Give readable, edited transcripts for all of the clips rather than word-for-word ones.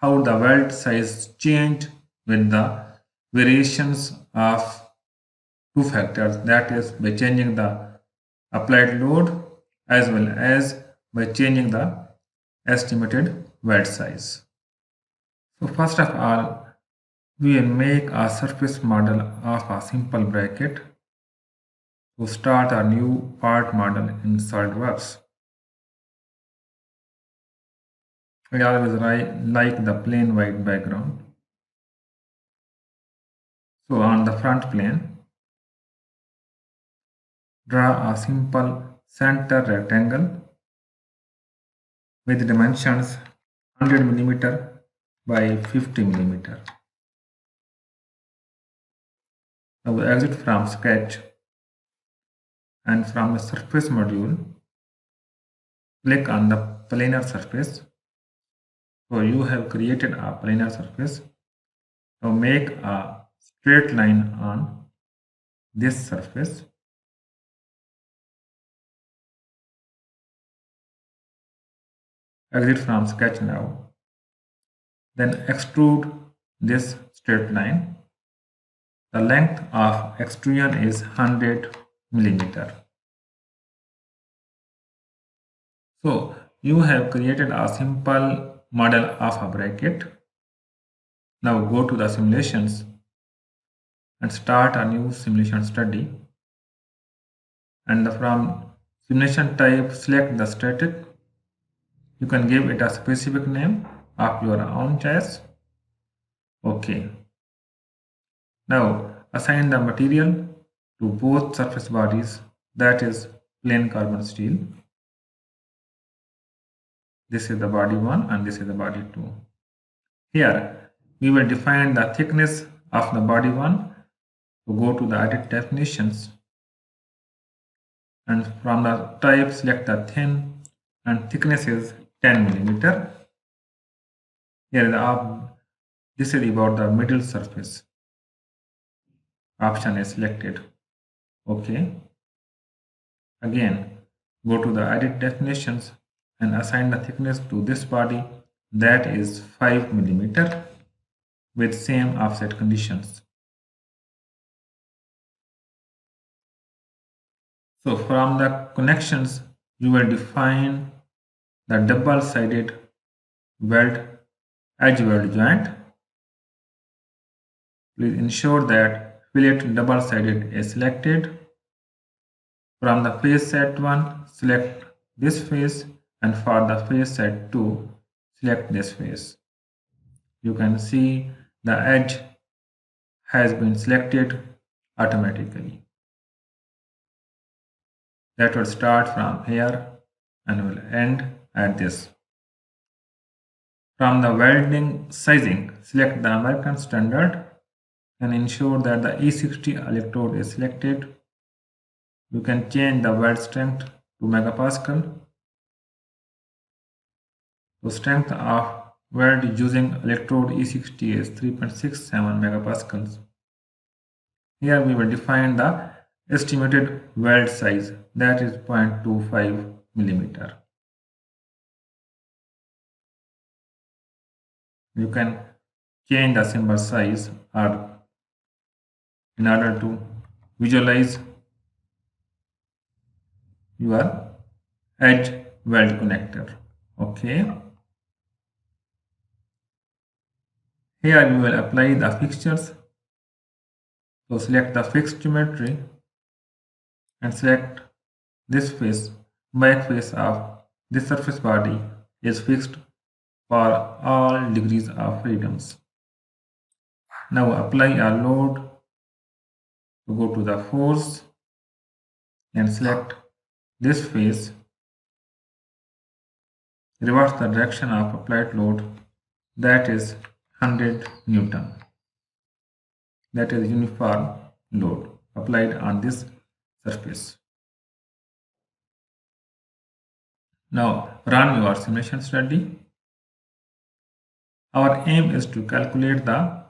how the weld size changed with the variations of two factors, that is by changing the applied load as well as by changing the estimated weld size. So first of all, we will make a surface model of a simple bracket to start a new part model in SOLIDWORKS. I always like the plain white background. So on the front plane, draw a simple center rectangle with dimensions 100 mm by 50 mm. Now exit from sketch and from the surface module, click on the planar surface. So you have created a planar surface. Now make a straight line on this surface. Exit from sketch now. Then extrude this straight line. The length of extrusion is 100 mm. So you have created a simple model of a bracket. Now go to the simulations and start a new simulation study. And from simulation type, select the static. You can give it a specific name of your own choice. Okay. Now assign the material to both surface bodies, that is plain carbon steel. This is the body 1 and this is the body 2. Here we will define the thickness of the body 1. So go to the edit definitions and from the type select the thin and thickness is 10 mm. Here this is about the middle surface. Option is selected. Okay. Again, go to the edit definitions and assign the thickness to this body, that is 5 mm with same offset conditions. So from the connections, you will define the double-sided weld edge weld joint. Please ensure that fillet double-sided is selected. From the face set 1, select this face, and for the face set 2, select this face. You can see the edge has been selected automatically. That will start from here and will end at this. From the welding sizing, select the American standard and ensure that the E60 electrode is selected. You can change the weld strength to megapascal. The strength of weld using electrode E60 is 3.67 megapascals. Here we will define the estimated weld size, that is 0.25 millimeter. You can change the symbol size or in order to visualize your edge weld connector. Okay. Here we will apply the fixtures. So select the fixed geometry and select this face, back face of this surface body is fixed for all degrees of freedoms. Now apply a load to go to the force and select this face. Reverse the direction of applied load, that is 100 Newton. That is uniform load applied on this surface. Now run your simulation study. Our aim is to calculate the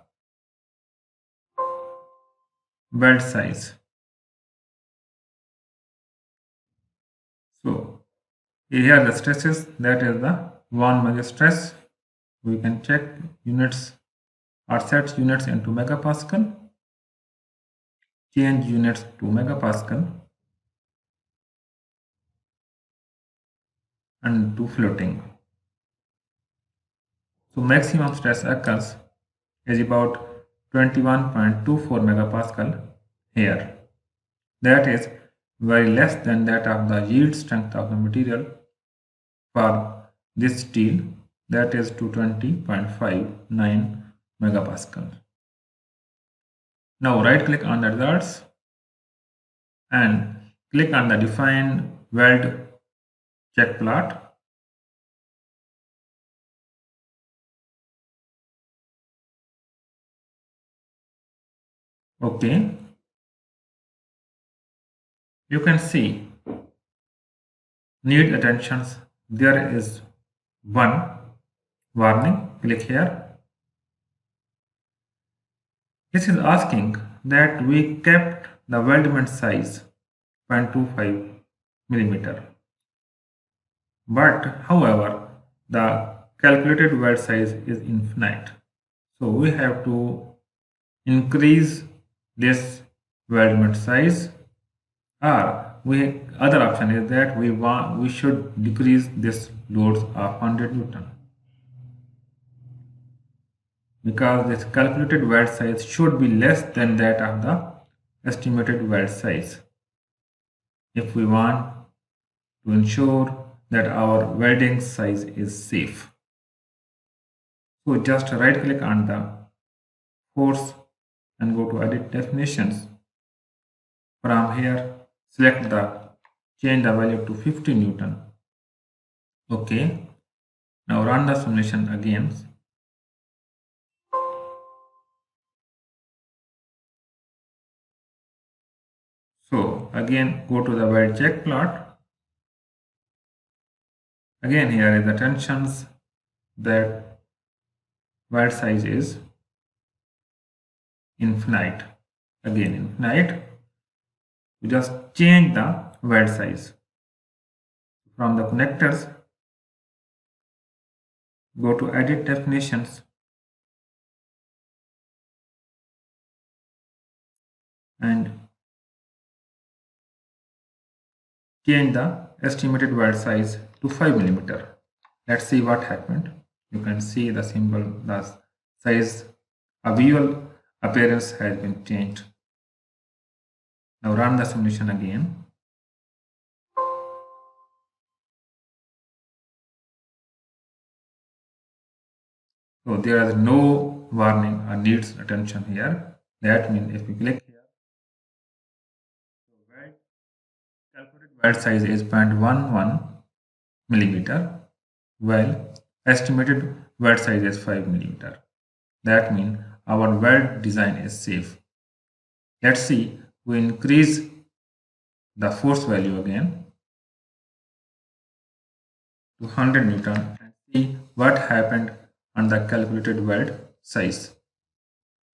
weld size. So here the stresses, that is the 1 major stress We can check units or set units into megapascal, change units to megapascal and to floating. So maximum stress occurs is about 21.24 megapascal here. That is very less than that of the yield strength of the material for this steel, that is 220.59 megapascal. Now right click on the results and click on the define weld check plot. Okay, you can see need attentions. There is one warning. Click here. This is asking that we kept the weldment size 0.25 millimeter. But however, the calculated weld size is infinite. So we have to increase this weldment size, or other option is that we should decrease this loads of 100 Newton, because this calculated weld size should be less than that of the estimated weld size if we want to ensure that our welding size is safe. So just right click on the force and go to edit definitions. From here select the change the value to 50 Newton. Okay, now run the simulation again. So again go to the weld check plot. Again here is the tensions, that weld size is infinite. Again infinite. We just change the weld size. From the connectors, go to edit definitions and change the estimated weld size to 5 millimeter. Let's see what happened. You can see the symbol, the size, a visual appearance has been changed. Now run the simulation again. So there is no warning or needs attention here. That means if we click here, so calculated weld size is 0.11 millimeter, while estimated weld size is 5 millimeter. That means our weld design is safe. Let's see, we increase the force value again to 100 Newton and see what happened on the calculated weld size.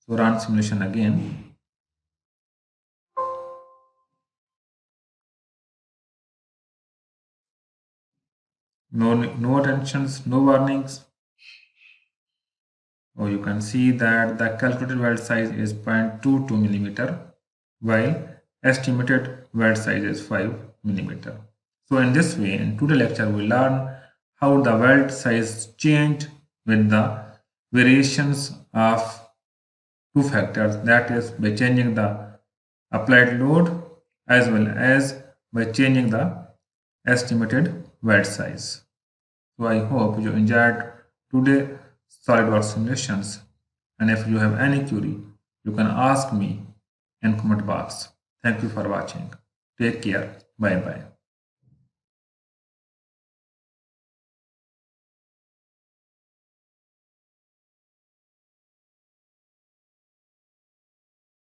So run simulation again. No attentions, no warnings. Oh, you can see that the calculated weld size is 0.22 millimeter, while estimated weld size is 5 millimeter. So in this way, in today's lecture, we learn how the weld size changed with the variations of two factors, that is by changing the applied load as well as by changing the estimated weld size. So I hope you enjoyed today's SOLIDWORKS simulations, and if you have any query, you can ask me in comment box. Thank you for watching. Take care. Bye bye.